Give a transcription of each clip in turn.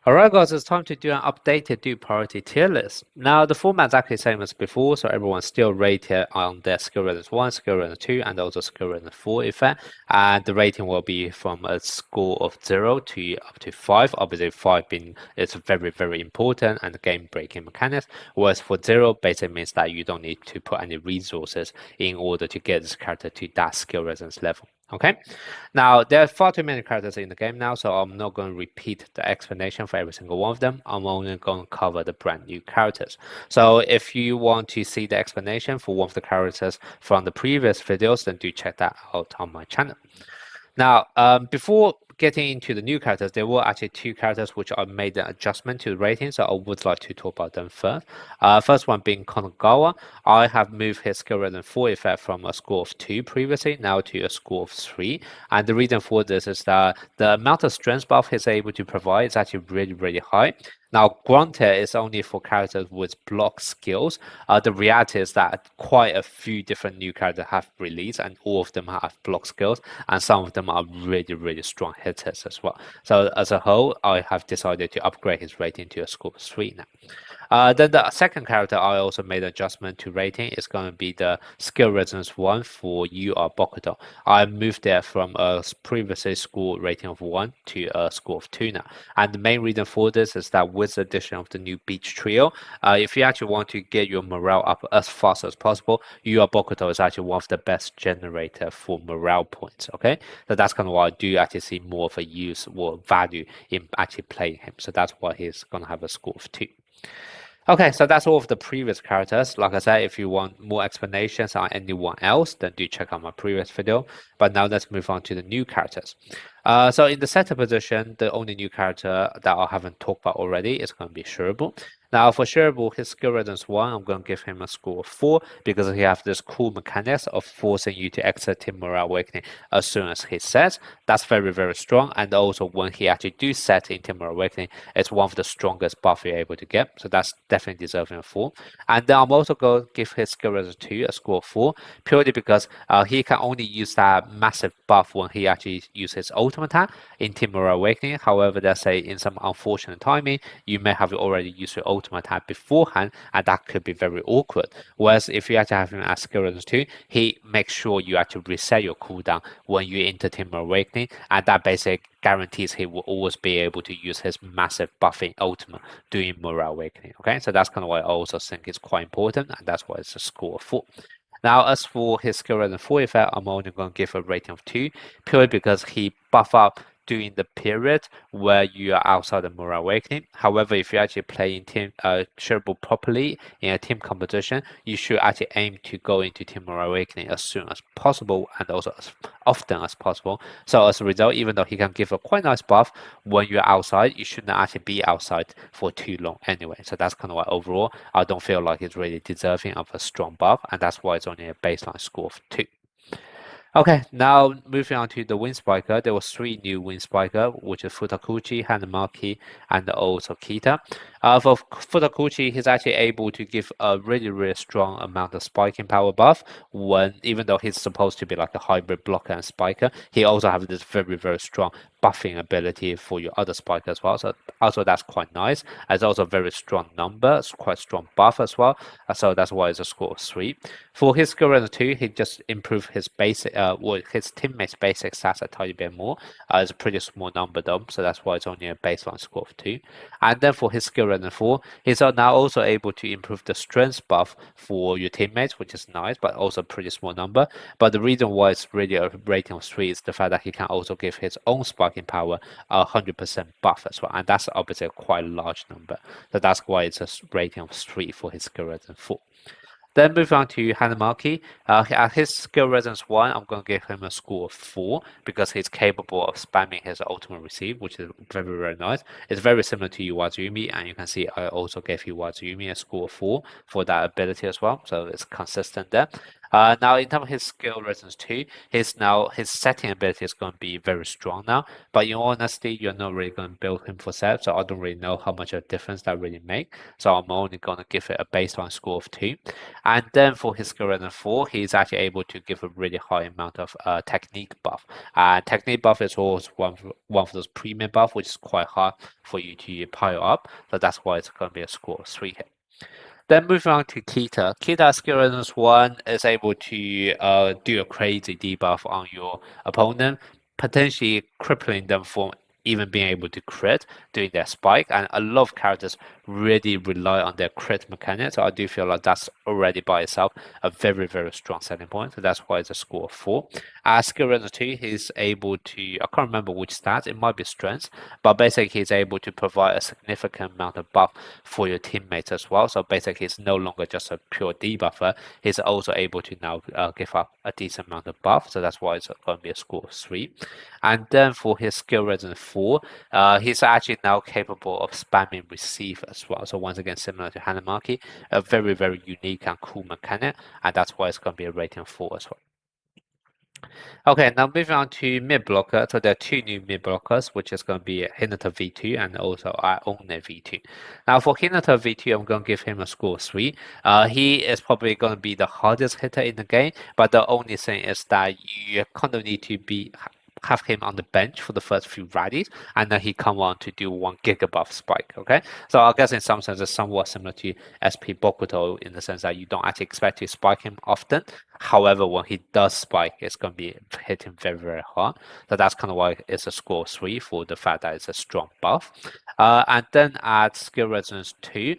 Alright guys, it's time to do an updated Dupe priority tier list. Now the format's actually the same as before, so everyone's still rated on their skill rating 1, skill rating 2, and also skill rating 4 effect. And the rating will be from a score of 0 to up to 5. Obviously 5 being is very, very important and the game breaking mechanics. Whereas for 0 basically means that you don't need to put any resources in order to get this character to that skill rating level. Okay, now there are far too many characters in the game now, so I'm not going to repeat the explanation for every single one of them. I'm only going to cover the brand new characters. So if you want to see the explanation for one of the characters from the previous videos, then do check that out on my channel. Now, before getting into the new characters, there were actually two characters which I made an adjustment to the rating, so I would like to talk about them first. First one being Konogawa. I have moved his skill rating 4 effect from a score of 2 previously, now to a score of 3. And the reason for this is that the amount of strength buff he's able to provide is actually really, really high. Now, granted, it's only for characters with block skills. The reality is that quite a few different new characters have released, and all of them have block skills, and some of them are really, really strong hitters as well. So as a whole, I have decided to upgrade his rating to a score of 3 now. Then the second character I also made an adjustment to rating is going to be the skill resonance 1 for You Are Bokuto. I moved there from a previously score rating of 1 to a score of 2 now. And the main reason for this is that with the addition of the new Beach Trio, if you actually want to get your morale up as fast as possible, You Are Bokuto is actually one of the best generator for morale points, okay? So that's kind of why I do actually see more of a use or value in actually playing him. So that's why he's going to have a score of 2. Okay, so that's all of the previous characters. Like I said, if you want more explanations on anyone else, then do check out my previous video. But now let's move on to the new characters. So in the center position, the only new character that I haven't talked about already is going to be Sheru. Now for Sheru, his skill rating is 1. I'm going to give him a score of 4 because he has this cool mechanics of forcing you to exit Team Morale Awakening as soon as he sets. That's very, very strong. And also when he actually do set in Team Morale Awakening, it's one of the strongest buff you're able to get. So that's definitely deserving of 4. And then I'm also going to give his skill rating 2 a score of 4 purely because he can only use that massive buff when he actually uses his ultimate attack in Team Morale Awakening. However, let's say in some unfortunate timing, you may have already used your ultimate attack beforehand, and that could be very awkward. Whereas if you actually have him as skill rating 2, he makes sure you actually reset your cooldown when you enter Team Morale Awakening, and that basically guarantees he will always be able to use his massive buffing ultimate during Morale Awakening. Okay, so that's kind of why I also think it's quite important, and that's why it's a score of 4. Now, as for his skill rating 4 effect, I'm only going to give a rating of 2, purely because he buff up during the period where you are outside the Morale Awakening. However, if you actually play in team Sheru properly in a team competition, you should actually aim to go into Team Morale Awakening as soon as possible and also as often as possible. So as a result, even though he can give a quite nice buff when you're outside, you shouldn't actually be outside for too long anyway. So that's kind of why overall, I don't feel like it's really deserving of a strong buff, and that's why it's only a baseline score of 2. Okay, now moving on to the Wind Spiker, there were 3 new Wind Spiker, which is Futakuchi, Hanamaki, and also Kita. For Futakuchi, he's actually able to give a really, really strong amount of spiking power buff when, even though he's supposed to be like a hybrid blocker and spiker, he also has this very, very strong buffing ability for your other spiker as well. So also that's quite nice. It's also a very strong number, it's quite strong buff as well. So that's why it's a score of 3. For his skill rating 2, he just improved his basic, his teammates' basic stats a tiny bit more. It's a pretty small number though, so that's why it's only a baseline score of 2. And then for his skill rating 4, he's now also able to improve the strength buff for your teammates, which is nice, but also a pretty small number. But the reason why it's really a rating of 3 is the fact that he can also give his own sparking power 100% buff as well, and that's obviously a quite large number. So that's why it's a rating of 3 for his skill rating 4. Then moving on to Hanamaki, at his skill resonance 1, I'm going to give him a score of 4 because he's capable of spamming his ultimate receive, which is very, very nice. It's very similar to Iwazumi, and you can see I also gave Iwazumi a score of 4 for that ability as well, so it's consistent there. Now in terms of his skill resonance 2, his setting ability is going to be very strong now. But in all honesty, you're not really going to build him for set, so I don't really know how much of a difference that really make. So I'm only going to give it a baseline score of 2. And then for his skill resonance 4, he's actually able to give a really high amount of technique buff. And technique buff is always one of those premium buff, which is quite hard for you to pile up. So that's why it's going to be a score of 3 here. Then moving on to Kita. Kita skill resonance 1 is able to do a crazy debuff on your opponent, potentially crippling them from even being able to crit doing their spike. And a lot of characters really rely on their crit mechanic. So I do feel like that's already by itself a very, very strong selling point. So that's why it's a score of 4. Skill resonance 2, he's able to, I can't remember which stats, it might be strength, but basically he's able to provide a significant amount of buff for your teammates as well. So basically it's no longer just a pure debuffer, he's also able to now give up a decent amount of buff. So that's why it's going to be a score of 3. And then for his skill resonance 4, he's actually now capable of spamming receive as well. So once again, similar to Hanamaki, a very, very unique and cool mechanic, and that's why it's going to be a rating of 4 as well. Okay, now moving on to mid blocker. So there are 2 new mid blockers, which is going to be Hinata V2 and also Ione V2. Now for Hinata V2, I'm going to give him a score of 3. He is probably going to be the hardest hitter in the game, but the only thing is that you kind of need to have him on the bench for the first few rallies, and then he come on to do 1 gigabuff spike. Okay, so I guess in some sense it's somewhat similar to SP Bokuto in the sense that you don't actually expect to spike him often. However, when he does spike, it's going to be hitting very, very hard. So that's kind of why it's a score 3 for the fact that it's a strong buff. And then at skill resonance 2,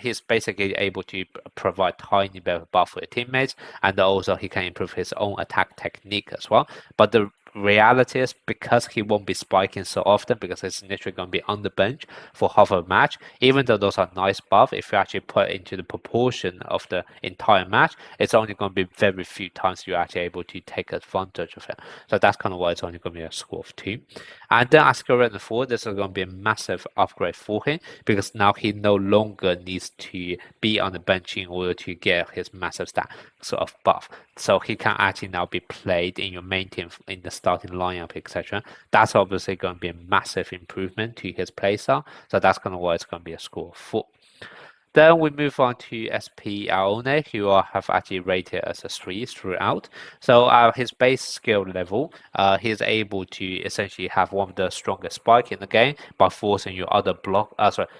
he's basically able to provide tiny bit of buff for your teammates, and also he can improve his own attack technique as well. But the reality is, because he won't be spiking so often, because it's literally going to be on the bench for half a match, even though those are nice buffs, if you actually put into the proportion of the entire match, it's only going to be very few times you're actually able to take advantage of it. So that's kind of why it's only going to be a score of 2. And then at skill resonance 4, this is going to be a massive upgrade for him, because now he no longer needs to be on the bench in order to get his massive stat sort of buff. So he can actually now be played in your main team in the starting lineup, etc. That's obviously going to be a massive improvement to his playstyle. So that's kind of why it's going to be a score of 4. Then we move on to SP Aone, who I have actually rated as a 3 throughout. So his base skill level, he's able to essentially have one of the strongest spike in the game by forcing your other block.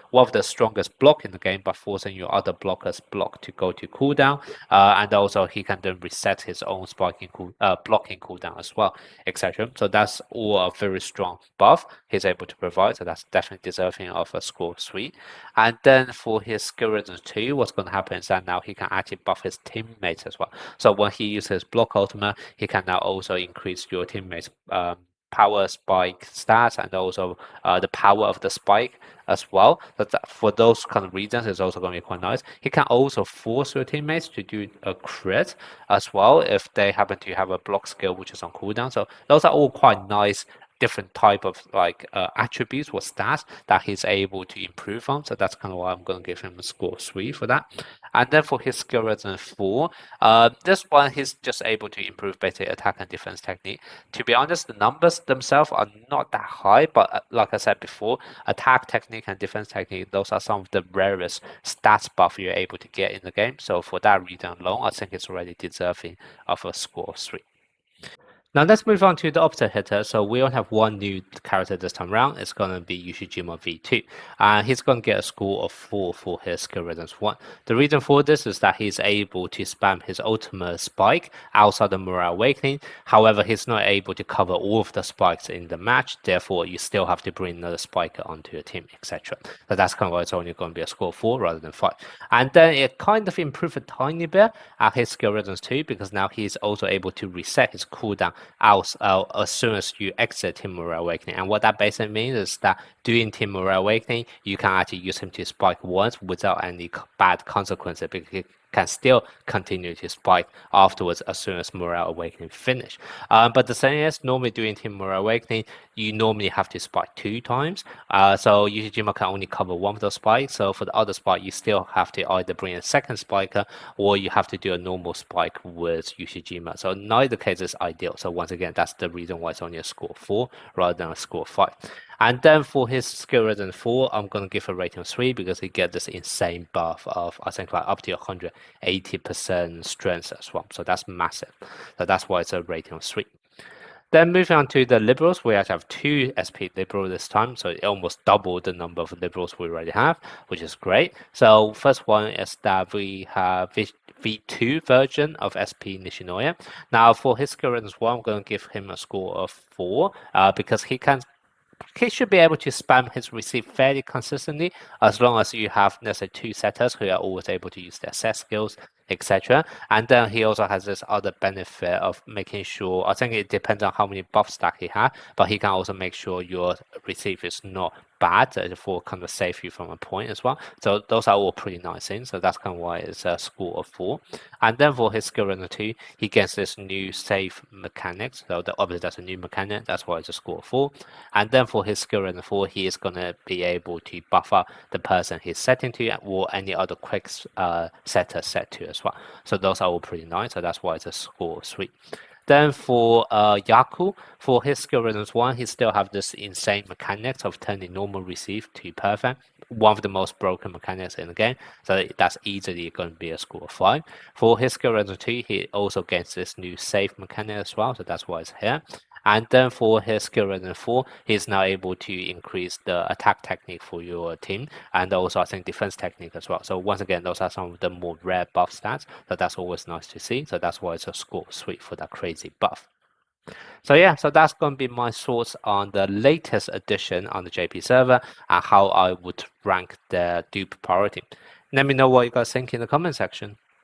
One of the strongest block in the game by forcing your other blocker's block to go to cooldown. And also he can then reset his own blocking cooldown as well, etc. So that's all a very strong buff he's able to provide. So that's definitely deserving of a score 3. And then for his skill resonance 2, what's going to happen is that now he can actually buff his teammates as well. So when he uses block ultimate, he can now also increase your teammates' power spike stats, and also the power of the spike as well. But for those kind of reasons, it's also going to be quite nice. He can also force your teammates to do a crit as well if they happen to have a block skill which is on cooldown. So those are all quite nice different type of attributes or stats that he's able to improve on. So that's kind of why I'm going to give him a score 3 for that. And then for his skill resonance 4, this one he's just able to improve basic attack and defense technique. To be honest, the numbers themselves are not that high, but like I said before, attack technique and defense technique, those are some of the rarest stats buff you're able to get in the game. So for that reason alone, I think it's already deserving of a score 3. Now let's move on to the opposite hitter. So we only have one new character this time around. It's going to be Yushijima V2. He's going to get a score of 4 for his skill resonance 1. The reason for this is that he's able to spam his ultimate spike outside the Morale Awakening. However, he's not able to cover all of the spikes in the match. Therefore, you still have to bring another spiker onto your team, etc. So that's kind of why it's only going to be a score 4 rather than 5. And then it kind of improved a tiny bit at his skill resonance 2, because now he's also able to reset his cooldown out as soon as you exit Team Morale Awakening. And what that basically means is that during Team Morale Awakening, you can actually use him to spike once without any bad consequences, because he can still continue to spike afterwards as soon as Morale Awakening finish. But the thing is, normally during Team Morale Awakening, you normally have to spike 2 times. So Ushijima can only cover one of the spikes. So for the other spike, you still have to either bring a second spiker or you have to do a normal spike with Ushijima. So neither case is ideal. So once again, that's the reason why it's only a score 4 rather than a score 5. And then for his skill rating 4, I'm going to give a rating of 3 because he gets this insane buff of, I think, like up to 180% strength as well. So that's massive. So that's why it's a rating of 3. Then moving on to the liberals, we actually have 2 SP liberals this time, so it almost doubled the number of liberals we already have, which is great. So first one is that we have V2 version of SP Nishinoya. Now for his skill rating as well, I'm going to give him a score of 4 because he should be able to spam his receive fairly consistently as long as you have, let's say, 2 setters who are always able to use their set skills, etc. And then he also has this other benefit of making sure, I think it depends on how many buff stack he has, but he can also make sure your receive is not bad for kind of save you from a point as well. So those are all pretty nice things. So that's kind of why it's a score of 4. And then for his skill rating 2, he gets this new save mechanics. So obviously that's a new mechanic. That's why it's a score of 4. And then for his skill rating 4, he is going to be able to buffer the person he's setting to or any other quick setter set to as well. So those are all pretty nice. So that's why it's a score of 3. Then for Yaku, for his skill rating 1, he still have this insane mechanics of turning normal receive to perfect. One of the most broken mechanics in the game. So that's easily going to be a score of 5. For his skill rating 2, he also gets this new save mechanic as well. So that's why it's here. And then for his skill rating 4, he's now able to increase the attack technique for your team and also I think defense technique as well. So once again, those are some of the more rare buff stats. So that's always nice to see. So that's why it's a score 3 for that crazy buff. So yeah, so that's going to be my thoughts on the latest addition on the JP server and how I would rank the dupe priority. Let me know what you guys think in the comment section.